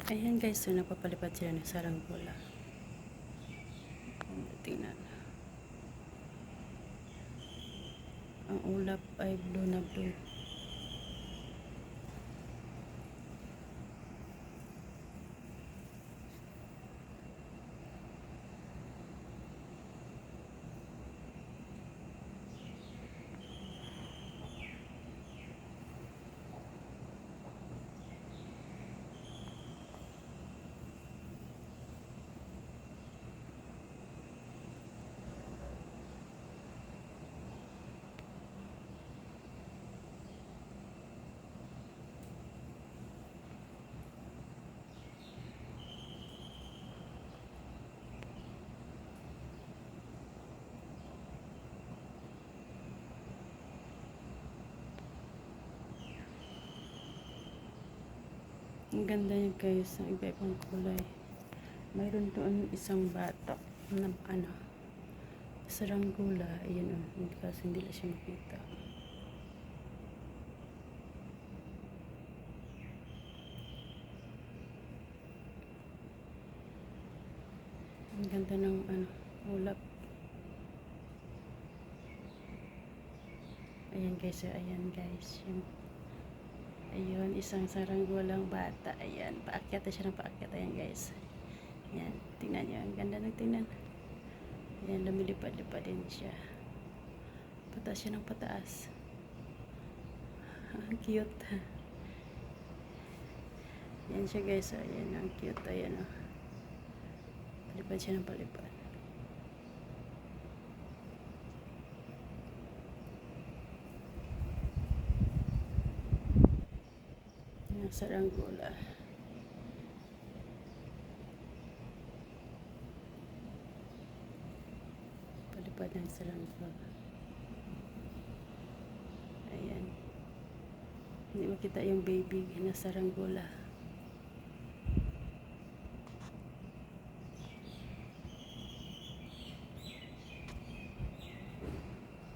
Ayan guys, so napapalipad sila ng saranggola. Tingnan. Ang ulap ay blue na blue. Ang ganda niya guys, ang iba-ibang kulay. Mayroon doon isang bata na saranggola. Ayan o, kasi hindi lang siya makita. Ang ganda ng ulap. Ayan guys, ayan guys. Ayun, isang saranggolang bata. Ayan, paakyat na siya ng paakyat. Ayan guys. Ayan, tingnan niyo. Ang ganda ng tingnan. Ayan, lumilipad-lipad din siya. Pataas siya ng pataas. Ang cute. Ayan siya guys. Ayan, ang cute. Ayan o. Palipad siya ng palipad. Ayan, saranggola. Palipad ng saranggola. Ayan. Hindi makita yung baby na saranggola.